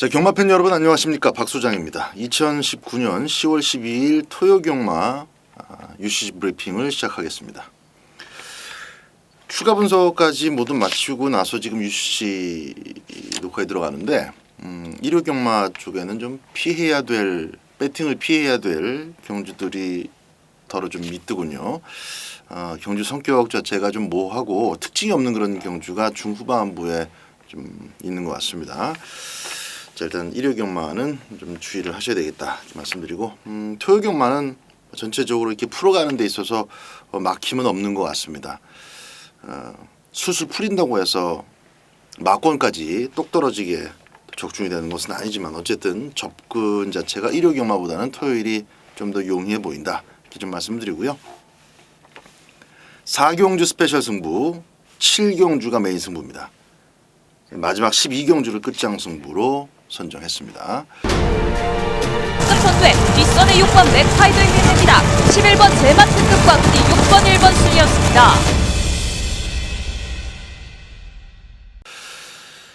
자, 경마팬 여러분 안녕하십니까, 박소장입니다. 2019년 10월 12일 토요경마 UCG 브리핑을 시작하겠습니다. 추가 분석까지 모두 마치고 나서 지금 UCG 녹화에 들어가는데 일요경마 쪽에는 좀 피해야 될, 배팅을 피해야 될 경주들이 더러 좀 있더군요. 경주 성격 자체가 좀 모호하고 특징이 없는 그런 경주가 중후반부에 좀 있는 것 같습니다. 자, 일단 일요경마는 좀 주의를 하셔야 되겠다 이렇게 말씀드리고, 토요경마는 전체적으로 이렇게 풀어가는 데 있어서 막힘은 없는 것 같습니다. 술술 풀린다고 해서 막권까지 똑 떨어지게 적중이 되는 것은 아니지만 어쨌든 접근 자체가 일요경마보다는 토요일이 좀 더 용이해 보인다 이렇게 좀 말씀드리고요. 4경주 스페셜 승부 7경주가 메인 승부입니다. 마지막 12경주를 끝장 승부로 선정했습니다. 선수의 뒷선의 6번 맥파이드를 냅니다. 11번 제만 등급과 그리 6번 1번 순이었습니다.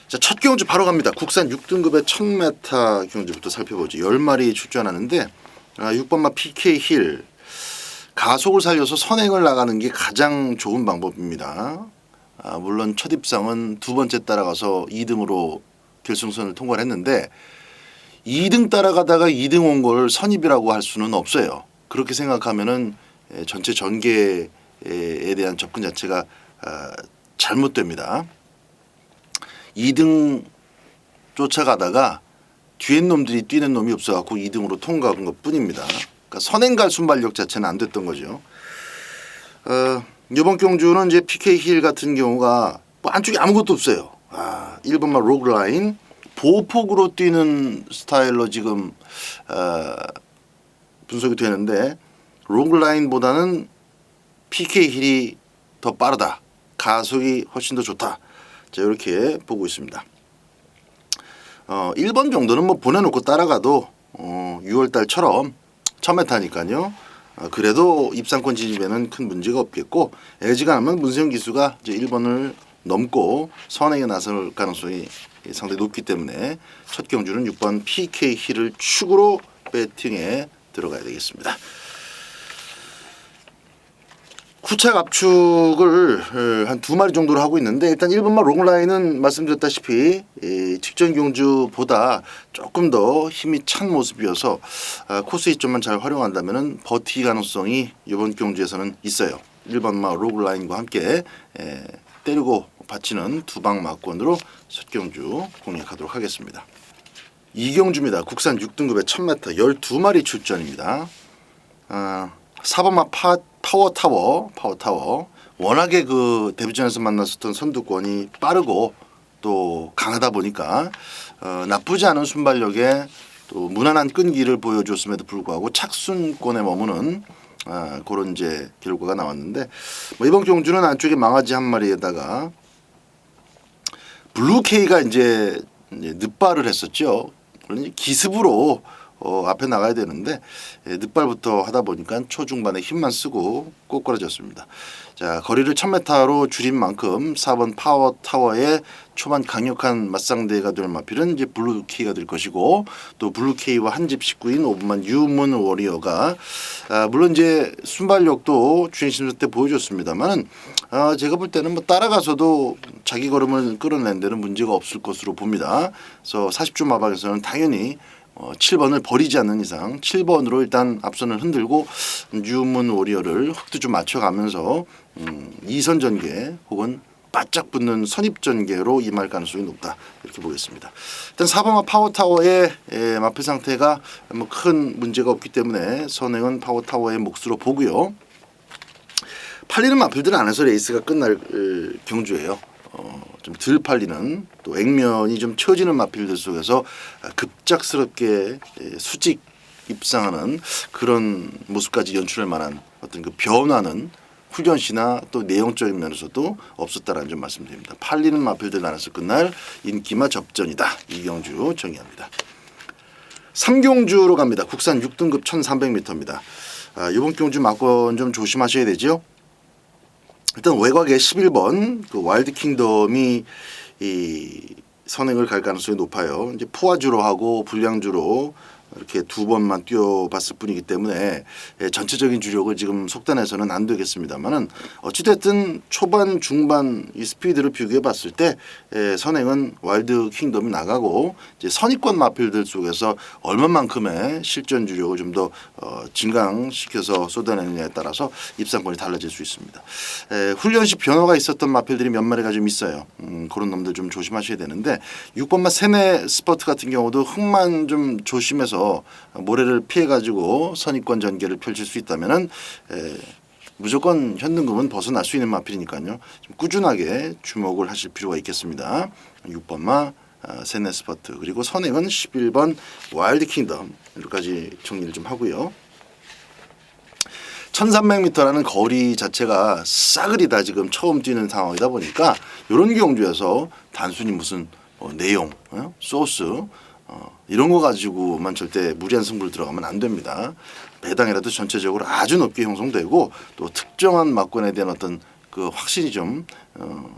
자, 첫 경주 바로 갑니다. 국산 6등급의 1000m 경주부터 살펴보죠. 10마리 출전하는데 6번마 PK 힐 가속을 살려서 선행을 나가는 게 가장 좋은 방법입니다. 물론 첫 입상은 두 번째 따라가서 2등으로 결승선을 통과를 했는데 2등 따라가다가 2등 온 걸 선입이라고 할 수는 없어요. 그렇게 생각하면은 전체 전개에 대한 접근 자체가 잘못됩니다. 2등 쫓아가다가 뒤에 놈들이 뛰는 놈이 없어갖고 2등으로 통과한 것 뿐입니다. 그러니까 선행갈 순발력 자체는 안 됐던 거죠. 이번 경주는 이제 PK 힐 같은 경우가 뭐 안쪽에 아무것도 없어요. 1번만 로그라인 보폭으로 뛰는 스타일로 지금 분석이 되는데 로그라인보다는 PK 힐이 더 빠르다. 가속이 훨씬 더 좋다. 자, 이렇게 보고 있습니다. 1번 정도는 뭐 보내놓고 따라가도 6월달처럼 1000m니까요. 그래도 입상권 진입에는 큰 문제가 없겠고, 애지간하면 문세영 기수가 이제 1번을 넘고 선행에 나설 가능성이 상당히 높기 때문에 첫 경주는 6번 PK 힐을 축으로 배팅에 들어가야 되겠습니다. 후착 압축을 한 2마리 정도로 하고 있는데, 일단 1번마 롱라인은 말씀드렸다시피 직전 경주보다 조금 더 힘이 찬 모습이어서 코스 이점만 잘 활용한다면 버티 가능성이 이번 경주에서는 있어요. 1번마 롱라인과 함께 때리고 받치는 두방 막권으로 첫 경주 공략하도록 하겠습니다. 2경주입니다. 국산 6등급의 1000m 12마리 출전입니다. 4번마 파워타워 워낙에 그 데뷔전에서 만났었던 선두권이 빠르고 또 강하다 보니까 나쁘지 않은 순발력에 또 무난한 끈기를 보여줬음에도 불구하고 착순권에 머무는 그런 이제 결과가 나왔는데, 뭐 이번 경주는 안쪽에 망아지 한 마리에다가 블루케이가 이제 늦발을 했었죠. 그러니 기습으로 앞에 나가야 되는데 늦발부터 하다 보니까 초중반에 힘만 쓰고 꼬꾸라졌습니다. 자, 거리를 1000m로 줄인 만큼 4번 파워타워의 초반 강력한 맞상대가 될 마필은 이제 블루케이가 될 것이고, 또 블루케이와 한집 식구인 5번만 유문 워리어가 물론 이제 순발력도 주행 심사 때 보여줬습니다만은 제가 볼 때는 뭐 따라가서도 자기 걸음을 끌어낸 데는 문제가 없을 것으로 봅니다. 그래서 40주 마방에서는 당연히 7번을 버리지 않는 이상 7번으로 일단 앞선을 흔들고 뉴문 워리어를 흑도 좀 맞춰가면서 2선 전개 혹은 바짝 붙는 선입 전개로 임할 가능성이 높다 이렇게 보겠습니다. 일단 4번마 파워타워의 마필 상태가 뭐 큰 문제가 없기 때문에 선행은 파워타워의 몫으로 보고요. 팔리는 마필들 안에서 레이스가 끝날 경주예요. 좀 덜 팔리는 또 액면이 좀 처지는 마필들 속에서 급작스럽게 수직 입상하는 그런 모습까지 연출할 만한 어떤 그 변화는 훈련시나 또 내용적인 면에서도 없었다라는 점 말씀드립니다. 팔리는 마필들 안에서 끝날 인기마 접전이다. 이경주 정의합니다. 3경주로 갑니다. 국산 6등급 1300m입니다. 이번 경주 막권 좀 조심하셔야 되죠. 일단 외곽에 11번 그 와일드 킹덤이 선행을 갈 가능성이 높아요. 이제 포화주로 하고 불량주로 이렇게 두 번만 뛰어봤을 뿐이기 때문에 전체적인 주력을 지금 속단해서는 안 되겠습니다만은 어찌됐든 초반 중반 이 스피드를 비교해 봤을 때 선행은 와일드 킹덤이 나가고 이제 선입권 마필들 속에서 얼마만큼의 실전 주력을 좀 더 증강시켜서 쏟아내느냐에 따라서 입상권이 달라질 수 있습니다. 훈련 시 변화가 있었던 마필들이 몇 마리가 좀 있어요. 그런 놈들 좀 조심하셔야 되는데 6번마 세네 스퍼트 같은 경우도 흙만 좀 조심해서 모래를 피해가지고 선입권 전개를 펼칠 수 있다면은 무조건 현등급은 벗어날 수 있는 마필이니까요. 좀 꾸준하게 주목을 하실 필요가 있겠습니다. 6번마 세네 스퍼트 그리고 선행은 11번 와일드 킹덤 여기까지 정리를 좀 하고요. 1300m라는 거리 자체가 싸그리다 지금 처음 뛰는 상황이다 보니까 이런 경주에서 단순히 무슨 내용, 소스 이런 거 가지고만 절대 무리한 승부를 들어가면 안 됩니다. 배당이라도 전체적으로 아주 높게 형성되고 또 특정한 막권에 대한 어떤 그 확신이 좀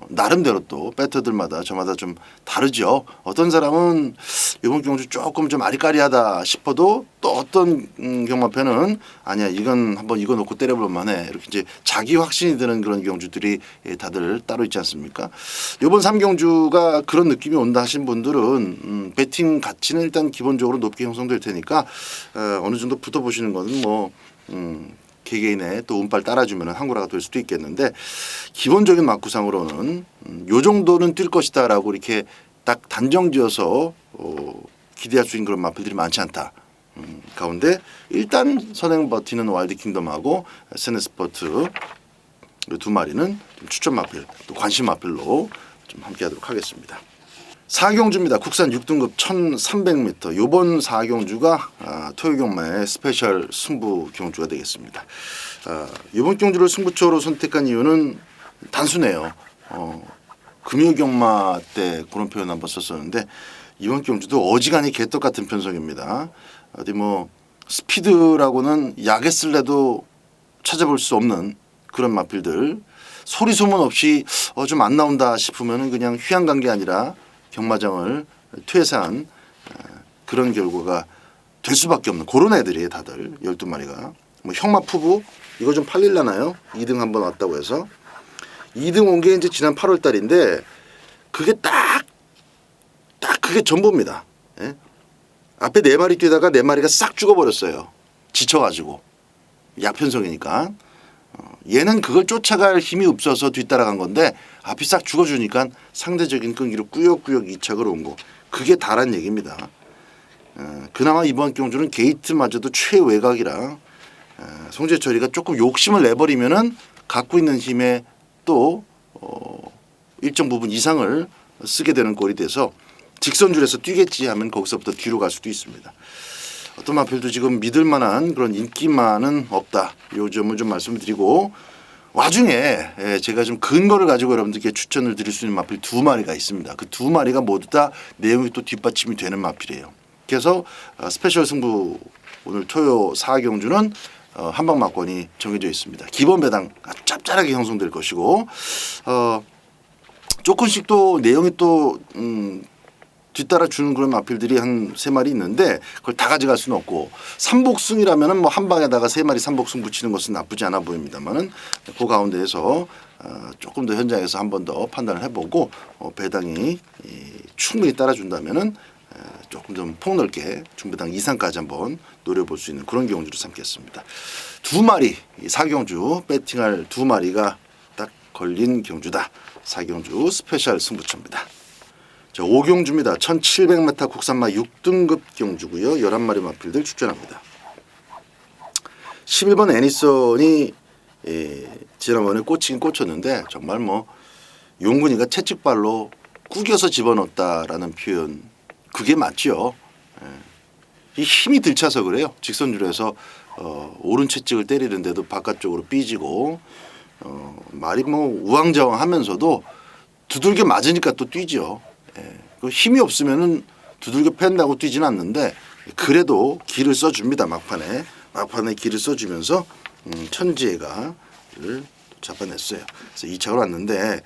나름대로 또 배터들마다 저마다 좀 다르죠. 어떤 사람은 이번 경주 조금 좀 아리까리하다 싶어도 또 어떤 경마패는 아니야 이건 한번 이거 놓고 때려볼만해 이렇게 이제 자기 확신이 드는 그런 경주들이 다들 따로 있지 않습니까? 이번 3경주가 그런 느낌이 온다 하신 분들은 배팅 가치는 일단 기본적으로 높게 형성될 테니까 어느 정도 붙어보시는 거는 뭐 개개인의 또 운빨 따라주면 한구라가 될 수도 있겠는데 기본적인 막구상으로는 요 정도는 뛸 것이다라고 이렇게 딱 단정지어서 기대할 수 있는 그런 마필들이 많지 않다. 가운데 일단 선행 버티는 와일드 킹덤하고 세네스퍼트 두 마리는 좀 추천 마필 또 관심 마필로 좀 함께하도록 하겠습니다. 4경주입니다. 국산 6등급 1300m. 요번 4경주가 토요경마의 스페셜 승부 경주가 되겠습니다. 이번 경주를 승부처로 선택한 이유는 단순해요. 금요경마 때 그런 표현 한번 썼었는데 이번 경주도 어지간히 개떡 같은 편성입니다. 어디 뭐 스피드라고는 약에 쓸래도 찾아볼 수 없는 그런 마필들 소리 소문 없이 좀 안 나온다 싶으면 그냥 휴양 간 게 아니라 경마장을 퇴사한 그런 결과가 될 수밖에 없는 그런 애들이에요. 다들 12마리가 뭐 형마 푸부 이거 좀 팔릴라나요? 2등 한번 왔다고 해서 2등 온 게 이제 지난 8월 달인데 그게 딱 그게 전부입니다. 예? 앞에 4마리 뛰다가 4마리가 싹 죽어버렸어요. 지쳐가지고 약편성이니까 얘는 그걸 쫓아갈 힘이 없어서 뒤따라간 건데 앞이 싹 죽어주니까 상대적인 끈기로 꾸역꾸역 2착을 온 거 그게 다란 얘기입니다. 그나마 이번 경주는 게이트마저도 최외곽이라 송재철이가 조금 욕심을 내버리면은 갖고 있는 힘에 또 일정 부분 이상을 쓰게 되는 꼴이 돼서 직선줄에서 뛰겠지 하면 거기서부터 뒤로 갈 수도 있습니다. 어떤 마필도 지금 믿을 만한 그런 인기만은 없다. 요 점을 좀 말씀을 드리고 와중에 제가 좀 근거를 가지고 여러분들께 추천을 드릴 수 있는 마필 2마리가 있습니다. 그 2마리가 모두 다 내용이 또 뒷받침이 되는 마필이에요. 그래서 스페셜 승부 오늘 토요 4경주는 한방 막권이 정해져 있습니다. 기본 배당 아주 짭짤하게 형성될 것이고 조금씩 또 내용이 또 뒤따라 주는 그런 마필들이 한 3마리 있는데 그걸 다 가져갈 수는 없고 삼복승이라면은 뭐 한 방에다가 3마리 삼복승 붙이는 것은 나쁘지 않아 보입니다만은 그 가운데에서 조금 더 현장에서 한 번 더 판단을 해보고 배당이 충분히 따라준다면은 조금 좀 폭넓게 중배당 이상까지 한번 노려볼 수 있는 그런 경주로 삼겠습니다. 2마리 4경주 배팅할 2마리가 딱 걸린 경주다. 4경주 스페셜 승부처입니다. 5경주입니다. 1700m 국산마 6등급 경주고요. 11마리 마필들 출전합니다. 11번 애니son이 지난번에 꽂히긴 꽂혔는데 정말 뭐 용근이가 채찍발로 구겨서 집어넣었다라는 표현 그게 맞죠. 이 힘이 들차서 그래요. 직선줄에서 오른 채찍을 때리는데도 바깥쪽으로 삐지고 말이 뭐 우왕좌왕하면서도 두들겨 맞으니까 또 뛰죠. 그 힘이 없으면은 두들겨 팬다고 뛰지는 않는데 그래도 기를 써줍니다. 막판에 기를 써주면서 천지애가를 잡아냈어요. 그래서 2착을 왔는데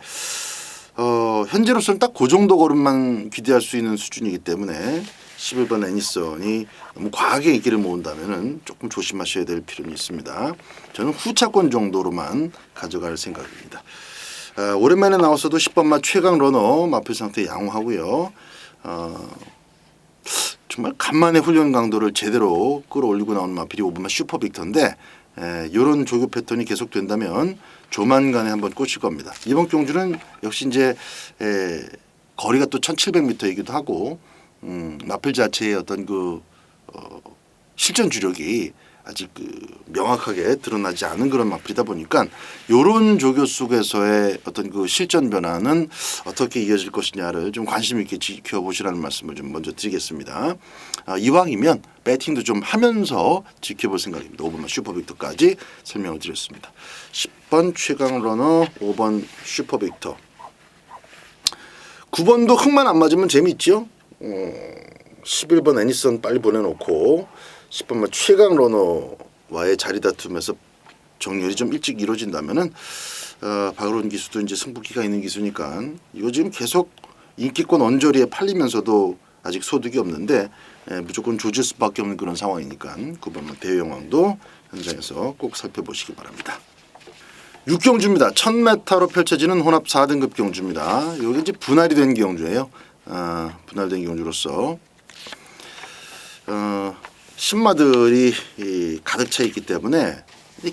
현재로서는 딱 그 정도 걸음만 기대할 수 있는 수준이기 때문에 11번 애니선이 너무 과하게 인기를 모은다면은 조금 조심하셔야 될 필요는 있습니다. 저는 후차권 정도로만 가져갈 생각입니다. 오랜만에 나왔어도 10번마 최강 러너 마필 상태 양호하고요. 정말 간만에 훈련 강도를 제대로 끌어올리고 나오는 마필이 5번마 슈퍼 빅터인데 이런 조교 패턴이 계속된다면 조만간에 한번 꽂힐 겁니다. 이번 경주는 역시 이제 거리가 또 1,700m이기도 하고 마필 자체의 어떤 실전 주력이 아직 명확하게 드러나지 않은 그런 마필이다 보니까 이런 조교 속에서의 어떤 실전 변화는 어떻게 이어질 것이냐를 좀 관심 있게 지켜보시라는 말씀을 좀 먼저 드리겠습니다. 이왕이면 배팅도 좀 하면서 지켜볼 생각입니다. 5번만 슈퍼빅터까지 설명을 드렸습니다. 10번 최강 러너, 5번 슈퍼빅터. 9번도 흙만 안 맞으면 재미있죠. 11번 애니선 빨리 보내놓고 10번만 최강 러너와의 자리 다툼에서 정렬이 좀 일찍 이루어진다면은 박으론 기수도 이제 승부기가 있는 기수니까 이거 지금 계속 인기권 언저리에 팔리면서도 아직 소득이 없는데 무조건 조질 수밖에 없는 그런 상황이니까 9번만 대여왕도 현장에서 꼭 살펴보시기 바랍니다. 6경주입니다. 1000m로 펼쳐지는 혼합 4등급 경주입니다. 여기 이제 분할이 된 경주예요. 분할된 경주로서 신마들이 가득 차 있기 때문에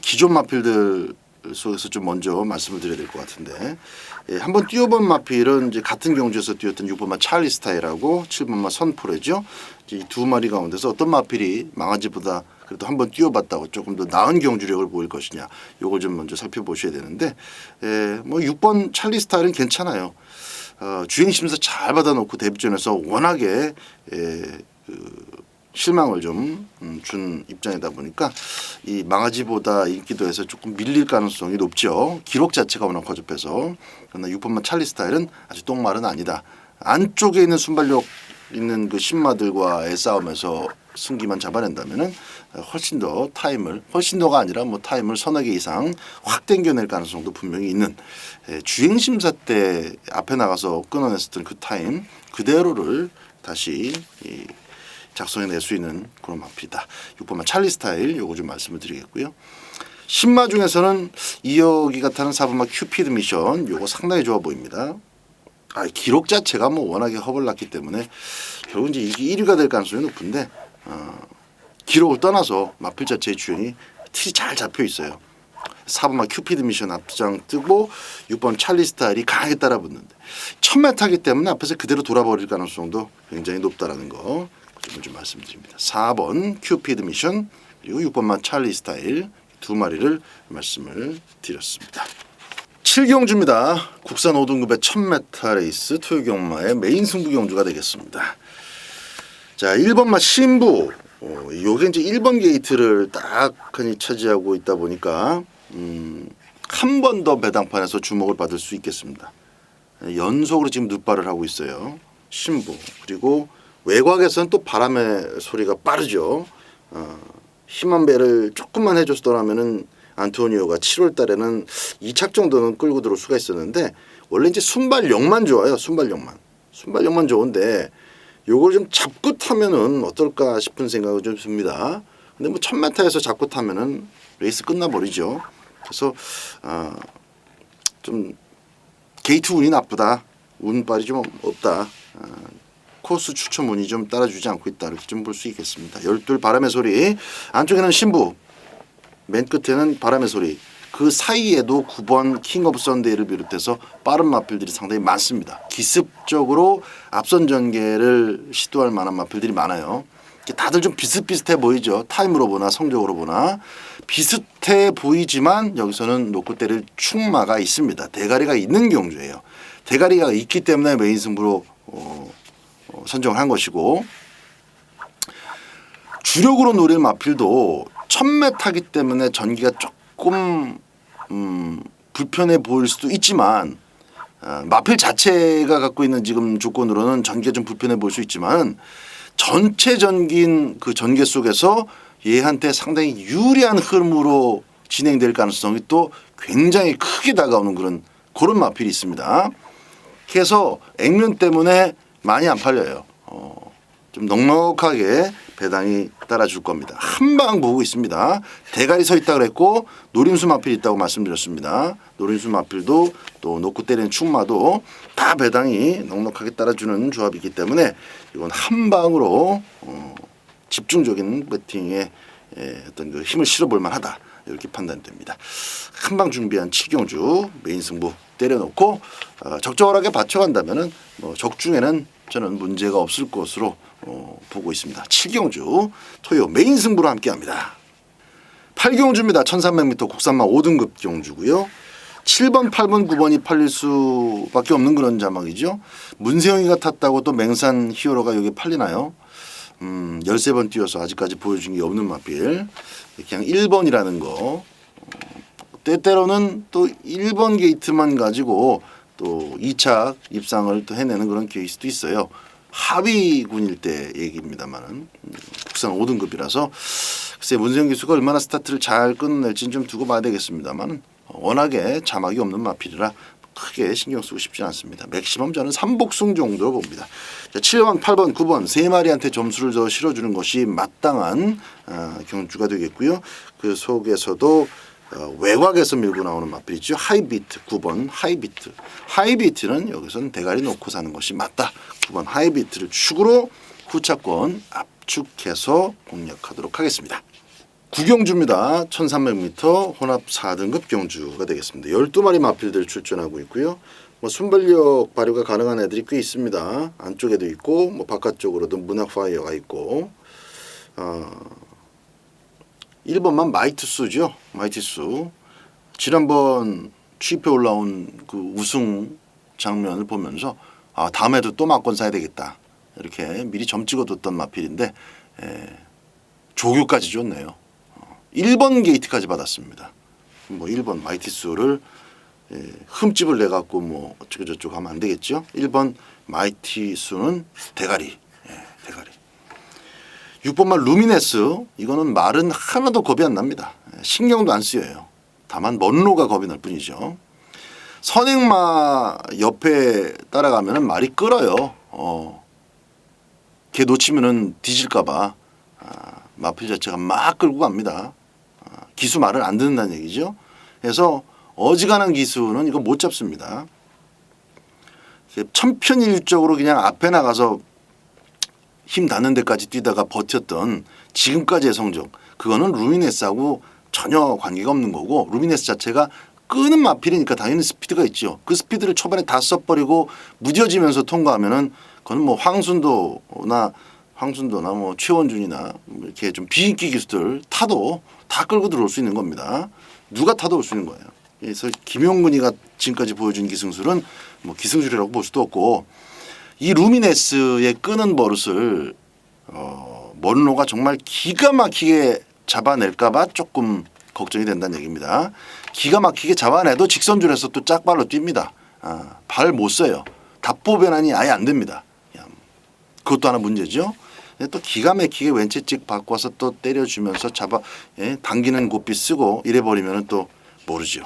기존 마필들 속에서 좀 먼저 말씀을 드려야 될 것 같은데 한번 뛰어본 마필은 이제 같은 경주에서 뛰었던 6번마 찰리 스타일하고 7번마 선포레죠. 이 두 마리 가운데서 어떤 마필이 망아지보다 그래도 한번 뛰어봤다고 조금 더 나은 경주력을 보일 것이냐 이걸 좀 먼저 살펴보셔야 되는데 뭐 6번 찰리 스타일은 괜찮아요. 주행 심사 잘 받아놓고 데뷔전에서 워낙에 실망을 좀 준 입장이다 보니까 이 망아지보다 인기도에서 조금 밀릴 가능성이 높죠. 기록 자체가 워낙 거접해서. 그러나 6번만 찰리 스타일은 아주 똥말은 아니다. 안쪽에 있는 순발력 있는 그 신마들과의 싸움에서 승기만 잡아낸다면은 훨씬 더가 아니라 뭐 타임을 서너 개 이상 확 당겨낼 가능성도 분명히 있는 주행 심사 때 앞에 나가서 끊어냈었던 그 타임 그대로를 다시 작성해낼 수 있는 그런 마필이다. 6번만 찰리 스타일 요거 좀 말씀을 드리겠고요. 신마 중에서는 이어기가 타는 4번만 큐피드 미션 요거 상당히 좋아 보입니다. 기록 자체가 뭐 워낙에 허벌났기 때문에 결국 이제 이게 1위가 될 가능성이 높은데 기록을 떠나서 마필 자체의 주행이 틀이 잘 잡혀 있어요. 4번만 큐피드 미션 앞장 뜨고 6번 찰리 스타일이 강하게 따라붙는데 1000m이기 때문에 앞에서 그대로 돌아버릴 가능성도 굉장히 높다라는 거 좀 말씀드립니다. 4번 큐피드 미션 그리고 6번만 찰리 스타일 두 마리를 말씀을 드렸습니다. 7경주입니다. 국산 5등급의 1000m 레이스 토요경마의 메인 승부 경주가 되겠습니다. 자, 1번마 신부 요게 이제 1번 게이트를 딱하니 차지하고 있다 보니까 한 번 더 배당판에서 주목을 받을 수 있겠습니다. 연속으로 지금 눕발을 하고 있어요. 신부 그리고 외곽에서는 또 바람의 소리가 빠르죠. 힘한 배를 조금만 해줬더라면은 안토니오가 7월 달에는 2착 정도는 끌고 들어올 수가 있었는데 원래 이제 순발력만 좋아요. 순발력만 좋은데 요걸 좀 잡고 타면은 어떨까 싶은 생각을 좀 듭니다. 근데 뭐 1000m에서 잡고 타면은 레이스 끝나버리죠. 그래서 좀 게이트 운이 나쁘다. 운빨이 좀 없다. 코스 추천 운이 좀 따라주지 않고 있다. 이렇게 좀 볼 수 있겠습니다. 12 바람의 소리. 안쪽에는 신부. 맨 끝에는 바람의 소리. 그 사이에도 9번 킹 오브 선데이를 비롯해서 빠른 마필들이 상당히 많습니다. 기습적으로 앞선 전개를 시도할 만한 마필들이 많아요. 다들 좀 비슷비슷해 보이죠. 타임으로 보나 성적으로 보나. 비슷해 보이지만 여기서는 놓고 때릴 충마가 있습니다. 대가리가 있는 경주예요. 대가리가 있기 때문에 메인 승부로 선정을 한 것이고 주력으로 노릴 마필도 1000m이기 때문에 전기가 조금 불편해 보일 수도 있지만 마필 자체가 갖고 있는 지금 조건으로는 전기가 좀 불편해 보일 수 있지만 전체 전기인 그 전개 속에서 얘한테 상당히 유리한 흐름으로 진행될 가능성이 또 굉장히 크게 다가오는 그런 마필이 있습니다. 해서 액면 때문에 많이 안 팔려요. 좀 넉넉하게 배당이 따라줄 겁니다. 한 방 보고 있습니다. 대가리 서 있다 그랬고 노림수 마필 있다고 말씀드렸습니다. 노림수 마필도 또 놓고 때리는 충마도 다 배당이 넉넉하게 따라주는 조합이기 때문에 이건 한 방으로 집중적인 배팅에 어떤 그 힘을 실어볼 만하다 이렇게 판단됩니다. 한 방 준비한 칠경주 메인 승부 때려놓고 적절하게 받쳐간다면은 뭐 적중에는 저는 문제가 없을 것으로 보고 있습니다. 7경주 토요 메인 승부로 함께합니다. 8경주입니다. 1300m 국산마 5등급 경주고요. 7번, 8번, 9번이 팔릴 수밖에 없는 그런 자막이죠. 문세영이가 탔다고 또 맹산 히어로가 여기 팔리나요? 13번 뛰어서 아직까지 보여준 게 없는 마필. 그냥 1번이라는 거. 때때로는 또 1번 게이트만 가지고 또 2차 입상을 또 해내는 그런 케이스도 있어요. 하위군일 때 얘기입니다만은 국산 5등급이라서 글쎄 문세영 기수가 얼마나 스타트를 잘 끊어낼지는 좀 두고 봐야 되겠습니다만 워낙에 자막이 없는 마필이라 크게 신경 쓰고 싶지 않습니다. 맥시멈 저는 3복승 정도로 봅니다. 자, 7번, 8번, 9번 세 마리한테 점수를 더 실어주는 것이 마땅한 경주가 되겠고요. 그 속에서도 외곽에서 밀고 나오는 마필이죠. 하이비트 9번 하이비트. 하이비트는 여기서는 대가리 놓고 사는 것이 맞다. 9번 하이비트를 축으로 후차권 압축해서 공략하도록 하겠습니다. 9경주입니다. 1300m 혼합 4등급 경주가 되겠습니다. 12마리 마필들 출전하고 있고요. 뭐 순발력 발휘가 가능한 애들이 꽤 있습니다. 안쪽에도 있고 뭐 바깥쪽으로도 문학 파이어가 있고 1번만 마이트수죠. 마이트수. 지난번 취입해 올라온 그 우승 장면을 보면서 다음에도 또 막권 사야 되겠다. 이렇게 미리 점 찍어뒀던 마필인데 조교까지 줬네요. 1번 게이트까지 받았습니다. 뭐 1번 마이티수를 흠집을 내갖고 뭐 어쩌고 저쩌고 하면 안 되겠죠. 1번 마이티수는 대가리. 대가리. 6번만 루미네스. 이거는 말은 하나도 겁이 안 납니다. 신경도 안 쓰여요. 다만 먼로가 겁이 날 뿐이죠. 선행마 옆에 따라가면은 말이 끌어요. 걔 놓치면은 뒤질까봐 마필 자체가 막 끌고 갑니다. 기수 말을 안 듣는다는 얘기죠. 그래서 어지간한 기수는 이거 못 잡습니다. 천편일률적으로 그냥 앞에 나가서 힘 닿는 데까지 뛰다가 버텼던 지금까지의 성적, 그거는 루미네스하고 전혀 관계가 없는 거고, 루미네스 자체가 끄는 마필이니까 당연히 스피드가 있죠. 그 스피드를 초반에 다 써버리고 무뎌지면서 통과하면은 그건 뭐 황순도나 뭐 최원준이나 이렇게 좀 비인기 기수들 타도 다 끌고 들어올 수 있는 겁니다. 누가 타도 올 수 있는 거예요. 그래서 김용근이가 지금까지 보여준 기승술은 뭐 기승술이라고 볼 수도 없고, 이 루미네스의 끄는 버릇을 먼로가 정말 기가 막히게 잡아낼까봐 조금 걱정이 된다는 얘기입니다. 기가 막히게 잡아내도 직선줄에서 또 짝발로 뜁니다. 발 못 써요. 답보 변환이 아예 안 됩니다. 그것도 하나 문제죠. 또 기가 막히게 왼체 찍 바꿔서 또 때려주면서 당기는 고삐 쓰고 이래버리면 또 모르죠.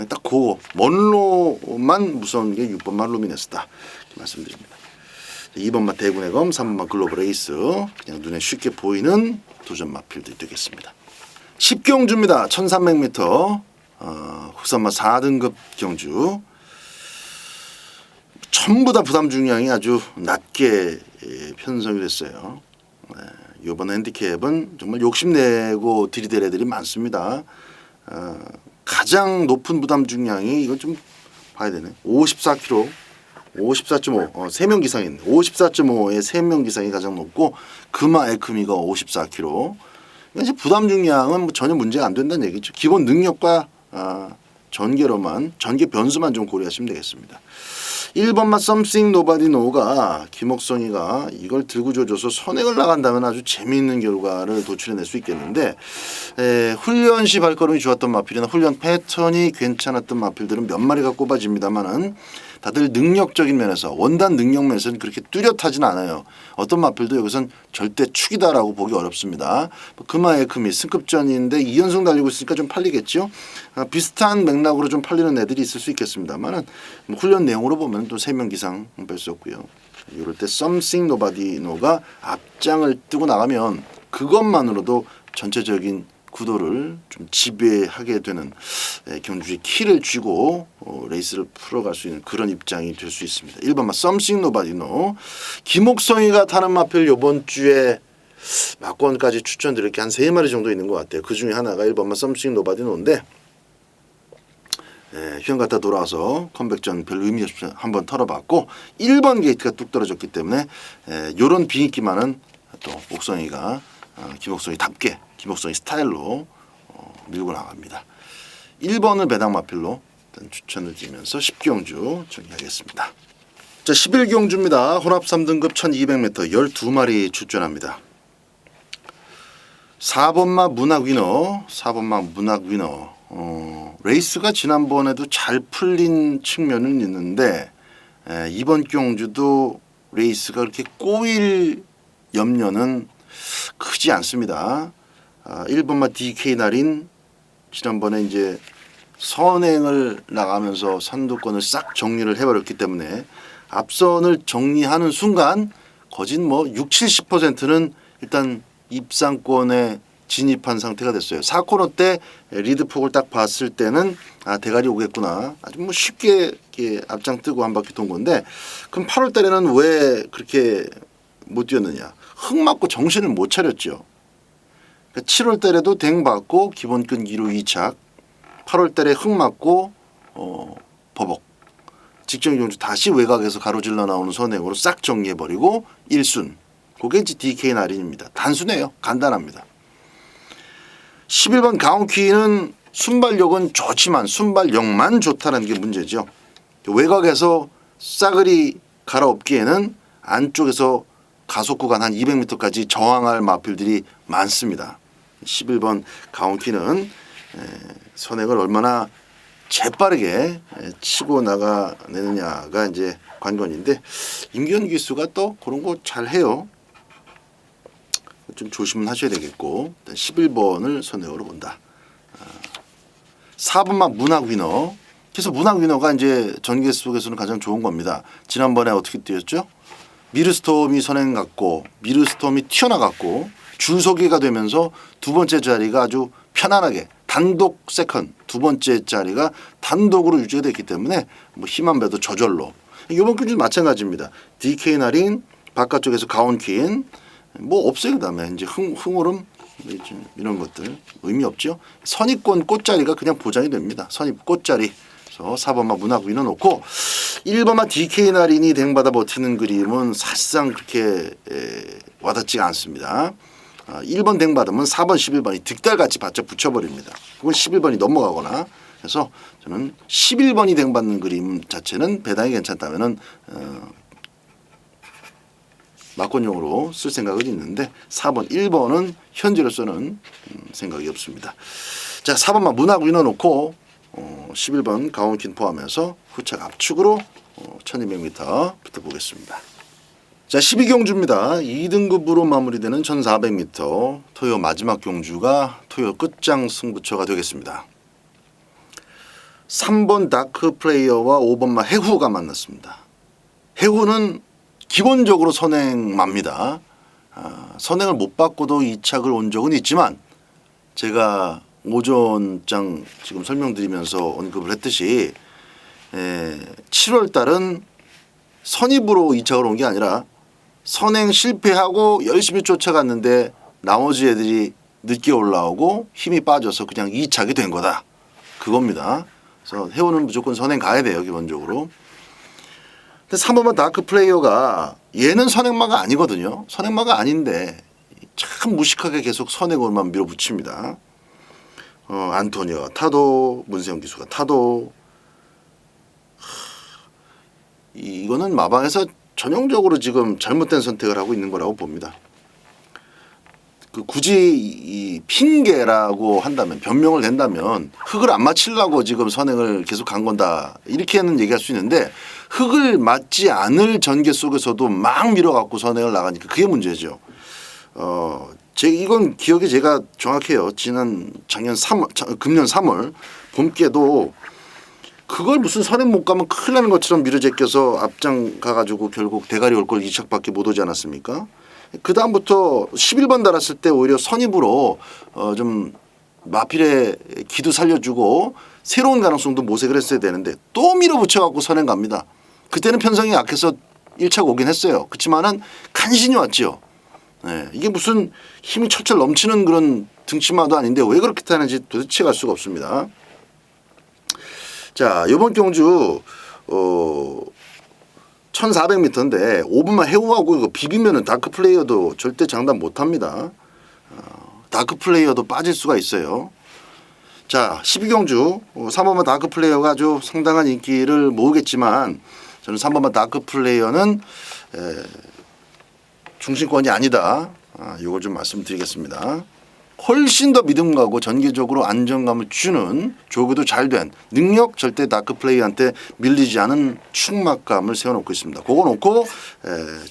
딱 그거 먼로만 무서운 게 6번만 루미네스다 말씀드립니다. 2번만 대군의 검, 3번만 글로벌 에이스, 그냥 눈에 쉽게 보이는 도전 마필들이 되겠습니다. 10경주입니다. 1300m 국산마 4등급 경주. 전부 다 부담 중량이 아주 낮게 편성이 됐어요. 이번 핸디캡은 정말 욕심내고 들이댈 애들이 많습니다. 가장 높은 부담 중량이 이건 좀 봐야 되네. 54kg, 54.5, 3명 기상이 있네. 54.5에 3명 기상이 가장 높고 금화의 금이가 54kg. 이제 부담 중량은 뭐 전혀 문제가 안 된다는 얘기죠. 기본 능력과 전개 변수만 좀 고려하시면 되겠습니다. 1번만 Something Nobody Know가 김옥성이가 이걸 들고 줘줘서 선행을 나간다면 아주 재미있는 결과를 도출해낼 수 있겠는데, 훈련 시 발걸음이 좋았던 마필이나 훈련 패턴이 괜찮았던 마필들은 몇 마리가 꼽아집니다만은 다들 능력적인 면에서 원단 능력 면에서는 그렇게 뚜렷하진 않아요. 어떤 마필도 여기선 절대 축이다라고 보기 어렵습니다. 금화의 금이 승급전인데 2연승 달리고 있으니까 좀 팔리겠죠. 비슷한 맥락으로 좀 팔리는 애들이 있을 수 있겠습니다만은 훈련 내용으로 보면 때는 또 3명 기상 뺐었고요. 이럴 때 Something Nobody Know가 앞장을 뜨고 나가면 그것만으로도 전체적인 구도를 좀 지배하게 되는 경주의 키를 쥐고 레이스를 풀어갈 수 있는 그런 입장이 될 수 있습니다. 1번마 Something Nobody Know. 김옥성이가 타는 마필 이번 주에 막권까지 추천드릴 게 한 3마리 정도 있는 것 같아요. 그 중에 하나가 1번마 Something Nobody Know인데 휴양 갔다 돌아와서 컴백전 별 의미 없이 한번 털어봤고 1번 게이트가 뚝 떨어졌기 때문에 이런 비인기만은 또 옥성이가 김옥성이답게 김옥성이 스타일로 밀고 나갑니다. 1번을 배당 마필로 일단 추천을 드리면서 10경주 정리하겠습니다. 자, 11경주입니다. 혼합 3등급 1200m 12마리 출전합니다. 4번마 문학 위너, 4번마 문학 위너. 레이스가 지난번에도 잘 풀린 측면은 있는데 이번 경주도 레이스가 그렇게 꼬일 염려는 크지 않습니다. 1번마 DK 날인 지난번에 이제 선행을 나가면서 선두권을 싹 정리를 해버렸기 때문에 앞선을 정리하는 순간 거진 뭐 60~70%는 일단 입상권에 진입한 상태가 됐어요. 4코너 때 리드폭을 딱 봤을 때는 대가리 오겠구나. 아주 뭐 쉽게 이렇게 앞장 뜨고 한 바퀴 돈 건데 그럼 8월 달에는 왜 그렇게 못 뛰었느냐. 흙 맞고 정신을 못 차렸죠. 그러니까 7월 달에도 댕 받고 기본 끈기로 2착 8월 달에 흙 맞고 버벅 직전 경주 다시 외곽에서 가로질러 나오는 선행으로 싹 정리해버리고 1순. 그게 이제 DK 날인입니다. 단순해요. 간단합니다. 11번 가온키는 순발력은 좋지만 순발력만 좋다는 게 문제죠. 외곽에서 싸그리 갈아엎기에는 안쪽에서 가속 구간 한 200m까지 저항할 마필들이 많습니다. 11번 가온키는 선행을 얼마나 재빠르게 치고 나가내느냐가 이제 관건인데 임기현 기수가 또 그런 거 잘해요. 좀 조심은 하셔야 되겠고 11번을 선행으로 본다. 4번만 문학 위너. 그래서 문학 위너가 이제 전개 속에서는 가장 좋은 겁니다. 지난번에 어떻게 뛰었죠? 미르스톰이 선행 갔고 미르스톰이 튀어나갔고 줄서기가 되면서 두 번째 자리가 아주 편안하게 단독 세컨 두 번째 자리가 단독으로 유지가 됐기 때문에 뭐 힘한 배도 저절로 이번 경주 마찬가지입니다. DK 날인 바깥쪽에서 가온킨 뭐 없어요. 그다음에 이제 흥오름 이런 것들 의미 없죠. 선입권 꽃자리가 그냥 보장이 됩니다. 선입 꽃자리. 그래서 4번마 문학 위너 놓고 1번마 DK 날인이 댕받아 버티는 그림은 사실상 그렇게 와닿지가 않습니다. 1번 댕받으면 4번 11번이 득달같이 바짝 붙여버립니다. 그건 11번이 넘어가거나 그래서 저는 11번이 댕받는 그림 자체는 배당이 괜찮다면은 막권용으로 쓸 생각은 있는데 4번 1번은 현재로서는 생각이 없습니다. 자 4번만 문학 위너 놓고 11번 가온킨 포함해서 후착 압축으로 1200m 붙어보겠습니다. 자 12경주입니다. 2등급으로 마무리되는 1400m 토요 마지막 경주가 토요 끝장 승부처가 되겠습니다. 3번 다크 플레이어와 5번마 해후가 만났습니다. 해후는 기본적으로 선행마입니다. 선행을 못 받고도 2착을 온 적은 있지만 제가 오전장 지금 설명드리면서 언급을 했듯이 7월 달은 선입으로 2착을 온 게 아니라 선행 실패하고 열심히 쫓아갔는데 나머지 애들이 늦게 올라오고 힘이 빠져서 그냥 2착이 된 거다. 그겁니다. 그래서 해오는 무조건 선행 가야 돼요. 기본적으로. 근데 3번만 다크 플레이어가 얘는 선행마가 아니거든요. 선행마가 아닌데 참 무식하게 계속 선행으로만 밀어붙입니다. 안토니오가 타도 문세영 기수가 타도 이거는 마방에서 전형적으로 지금 잘못된 선택을 하고 있는 거라고 봅니다. 굳이 이 핑계라고 한다면 변명을 댄다면 흙을 안 맞추려고 지금 선행을 계속 간 건다 이렇게는 얘기할 수 있는데 흙을 맞지 않을 전개 속에서도 막 밀어갖고 선행을 나가니까 그게 문제죠. 이건 기억이 제가 정확해요. 금년 3월 봄께도 그걸 무슨 선행 못 가면 큰일 나는 것처럼 밀어제껴서 앞장 가가지고 결국 대가리 올 걸 2착밖에 못 오지 않았습니까? 그 다음부터 11번 달았을 때 오히려 선입으로 좀 마필의 기도 살려주고 새로운 가능성도 모색을 했어야 되는데 또 밀어붙여갖고 선행 갑니다. 그때는 편성이 약해서 1차 오긴 했어요. 그렇지만은 간신히 왔죠. 네, 이게 무슨 힘이 철철 넘치는 그런 등치마도 아닌데 왜 그렇게 타는지 도대체 갈 수가 없습니다. 자, 이번 경주 1400m인데 5분만 해우하고 이거 비비면은 다크 플레이어도 절대 장담 못합니다. 다크 플레이어도 빠질 수가 있어요. 자, 12경주 3번만 다크 플레이어가 아주 상당한 인기를 모으겠지만 저는 3번만 다크 플레이어는 중심권이 아니다. 이걸 좀 말씀드리겠습니다. 훨씬 더 믿음 가고 전개적으로 안정감을 주는 조교도 잘 된 능력 절대 다크 플레이한테 밀리지 않은 충막감을 세워놓고 있습니다. 그거 놓고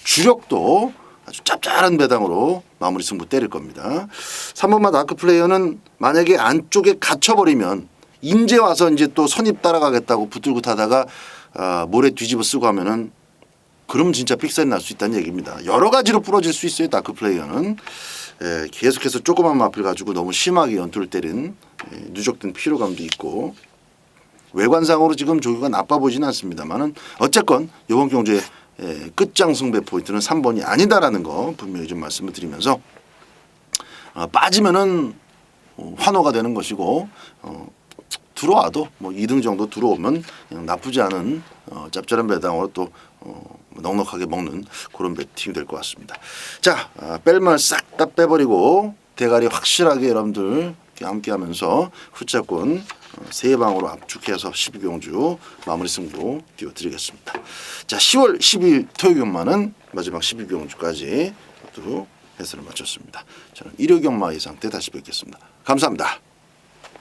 주력도 아주 짭짤한 배당으로 마무리 승부 때릴 겁니다. 3번만 다크 플레이어는 만약에 안쪽에 갇혀버리면 인제 와서 이제 또 선입 따라가겠다고 붙들고 타다가 모래 뒤집어 쓰고 하면은 그럼 진짜 삑살이 날 수 있다는 얘기입니다. 여러 가지로 부러질 수 있어요. 다크 플레이어는. 계속해서 조그만 마필 가지고 너무 심하게 연투를 때린 누적된 피로감도 있고 외관상으로 지금 조교가 나빠 보이지는 않습니다만은 어쨌건 이번 경주의 끝장 승배 포인트는 3번이 아니다라는 거 분명히 좀 말씀을 드리면서 빠지면은 환호가 되는 것이고 들어와도 뭐 2등 정도 들어오면 그냥 나쁘지 않은 짭짤한 배당으로 또 넉넉하게 먹는 그런 배팅이 될 것 같습니다. 자, 뺄말 싹 다 빼버리고 대가리 확실하게 여러분들 함께하면서 후차권 3방으로 압축해서 12경주 마무리 승부 띄워드리겠습니다. 자, 10월 10일 토요경마는 마지막 12경주까지 모두 해설을 마쳤습니다. 저는 일요경마 예상 때 다시 뵙겠습니다. 감사합니다.